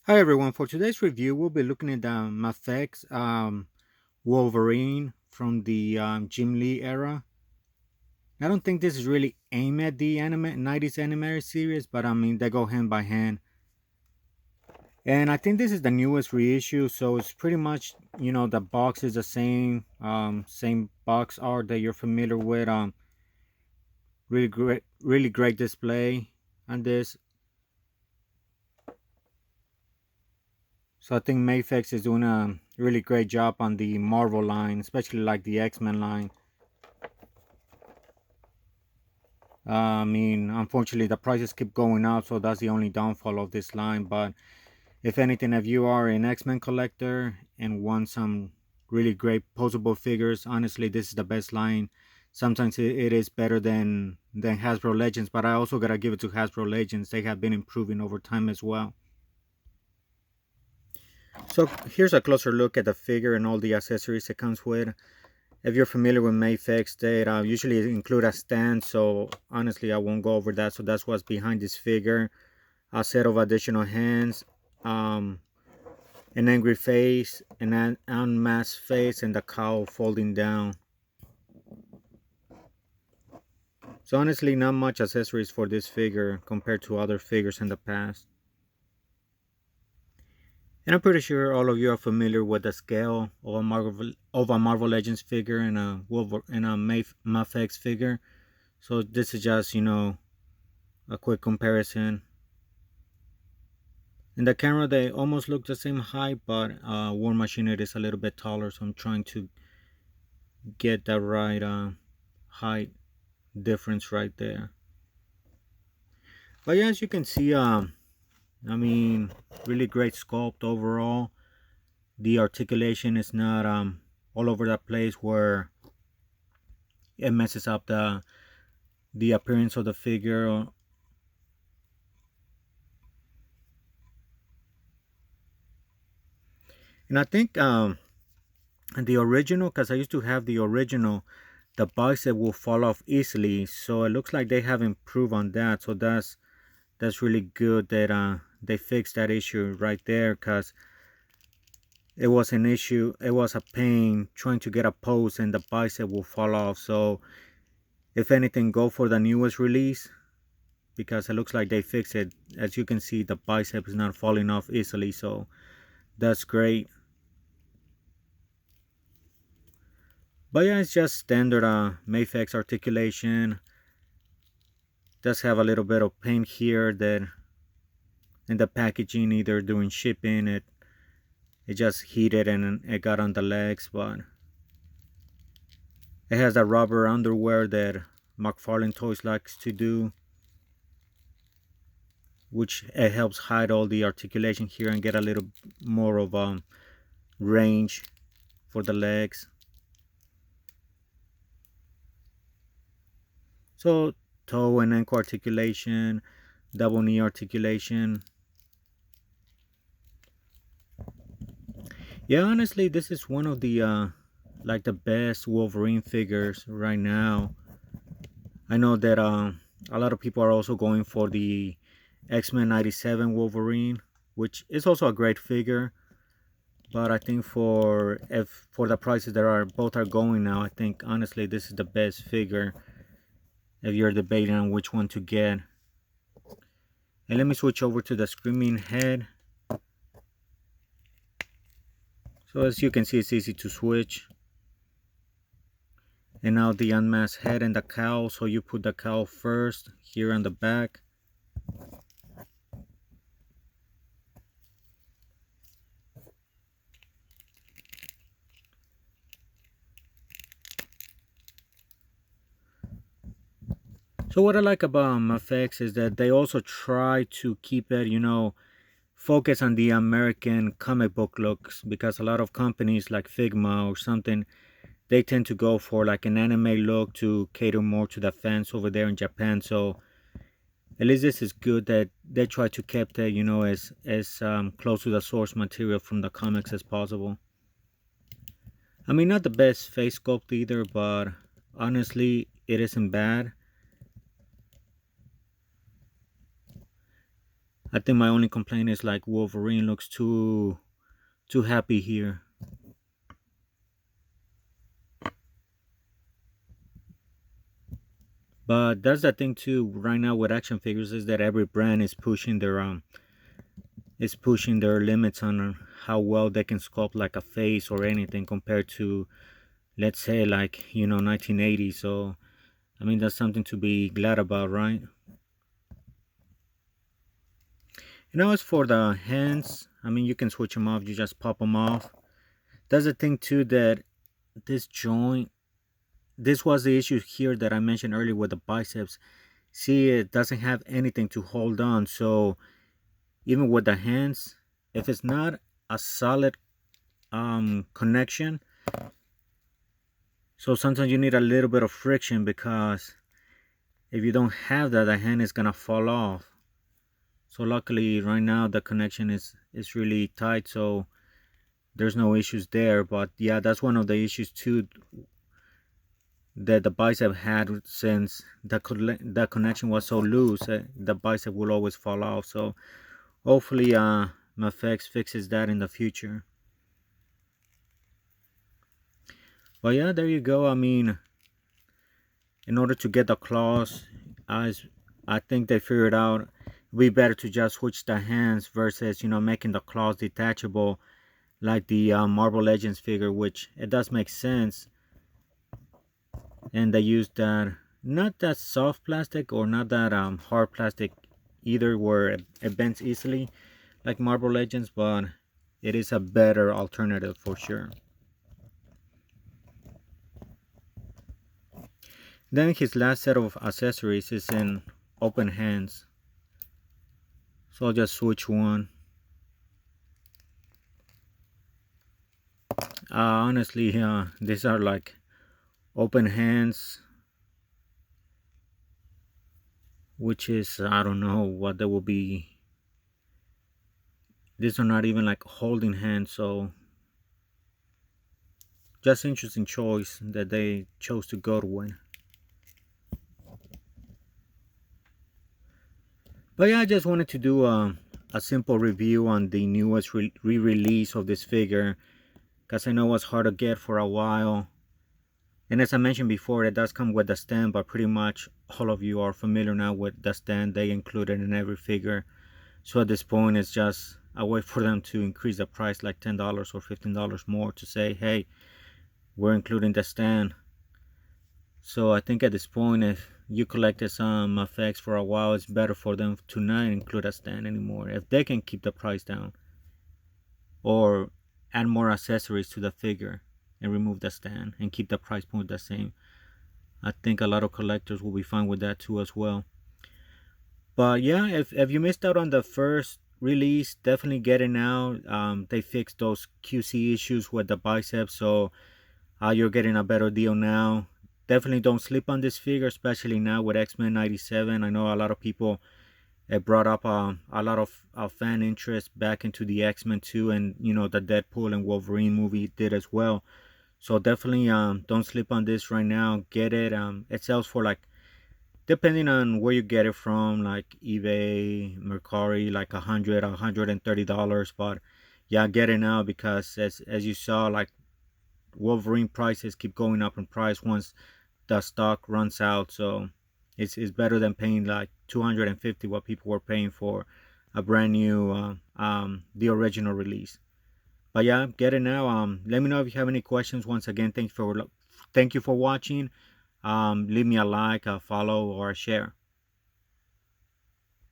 Hi everyone, for today's review we'll be looking at the Mafex Wolverine from the Jim Lee era. I don't think this is really aimed at the 90s animated series, but I mean they go hand by hand. And I think this is the newest reissue, so it's pretty much, the box is the same box art that you're familiar with. Really great display on this. So I think Mafex is doing a really great job on the Marvel line, especially like the X-Men line. I mean, unfortunately, the prices keep going up, so that's the only downfall of this line. But if anything, if you are an X-Men collector and want some really great posable figures, honestly, this is the best line. Sometimes it is better than Hasbro Legends, but I also gotta give it to Hasbro Legends. They have been improving over time as well. So here's a closer look at the figure and all the accessories it comes with. If you're familiar with Mafex, they usually include a stand, so honestly I won't go over that. So that's what's behind this figure. A set of additional hands, um, an angry face, an unmasked face, and the cowl folding down. So honestly, not much accessories for this figure compared to other figures in the past. And I'm pretty sure all of you are familiar with the scale of a Marvel Legends figure and a Mafex figure. So this is just, a quick comparison. In the camera, they almost look the same height, but War Machine it is a little bit taller, so I'm trying to get that right height difference right there. But yeah, as you can see, I mean, really great sculpt overall. The articulation is not all over the place where it messes up the appearance of the figure. And I think the original, because I used to have the original, the bicep will fall off easily, so it looks like they have improved on that. So that's really good that they fixed that issue right there, because it was an issue, it was a pain trying to get a pose and the bicep will fall off. So if anything, go for the newest release, because it looks like they fixed it. As you can see, the bicep is not falling off easily, so that's great. But yeah, it's just standard Mafex articulation. Does have a little bit of paint here that in the packaging, either during shipping, it just heated and it got on the legs. But it has that rubber underwear that McFarlane Toys likes to do, which it helps hide all the articulation here and get a little more of range for the legs. So toe and ankle articulation, double knee articulation. Yeah, honestly, this is one of the like the best Wolverine figures right now. I know that a lot of people are also going for the X-Men 97 Wolverine, which is also a great figure. But I think for the prices that are both are going now, I think honestly this is the best figure if you're debating on which one to get. And let me switch over to the Screaming Head. So as you can see, it's easy to switch. And now the unmasked head and the cowl. So you put the cowl first here on the back. So what I like about Mafex is that they also try to keep it, focus on the American comic book looks, because a lot of companies like Figma or something, they tend to go for like an anime look to cater more to the fans over there in Japan. So at least this is good that they try to keep that, as close to the source material from the comics as possible. I mean, not the best face sculpt either, but honestly, it isn't bad. I think my only complaint is like Wolverine looks too happy here. But that's the thing too right now with action figures, is that every brand is pushing their limits on how well they can sculpt like a face or anything compared to, let's say, like, 1980. So I mean, that's something to be glad about, right? As for the hands, I mean, you can switch them off. You just pop them off. That's the thing too, that this joint, this was the issue here that I mentioned earlier with the biceps. See, it doesn't have anything to hold on. So even with the hands, if it's not a solid connection, so sometimes you need a little bit of friction, because if you don't have that, the hand is gonna fall off. So luckily right now the connection is really tight, so there's no issues there. But yeah, that's one of the issues too that the bicep had, since the connection was so loose. The bicep will always fall off. So hopefully Mafex fixes that in the future. But yeah, there you go. I mean, in order to get the claws, as I think they figured out, it'd be better to just switch the hands versus making the claws detachable like the Marvel Legends figure, which it does make sense. And they use that, not that soft plastic or not that hard plastic either, where it bends easily like Marvel Legends, but it is a better alternative for sure. Then his last set of accessories is in open hands, so I'll just switch one. Honestly, these are like open hands, which is, I don't know what they will be. These are not even like holding hands, so just interesting choice that they chose to go with. But yeah, I just wanted to do a simple review on the newest re-release of this figure, because I know it was hard to get for a while. And as I mentioned before, it does come with the stand, but pretty much all of you are familiar now with the stand they included in every figure. So at this point, it's just a way for them to increase the price like $10 or $15 more, to say, hey, we're including the stand. So I think at this point, if you collected some effects for a while, it's better for them to not include a stand anymore, if they can keep the price down, or add more accessories to the figure and remove the stand and keep the price point the same. I think a lot of collectors will be fine with that too as well. But yeah, if you missed out on the first release, definitely get it now. They fixed those QC issues with the biceps, so you're getting a better deal now. Definitely don't sleep on this figure, especially now with X-Men 97. I know a lot of people, it brought up a lot of fan interest back into the X-Men too, and the Deadpool and Wolverine movie did as well. So definitely don't sleep on this right now. Get it. It sells for, like, depending on where you get it from, like eBay, Mercari, like $130. But yeah, get it now, because as you saw, like, Wolverine prices keep going up in price once the stock runs out. So it's better than paying like 250 what people were paying for a brand new the original release. But yeah, get it now. Let me know if you have any questions. Once again, thank you for watching. Leave me a like, a follow, or a share.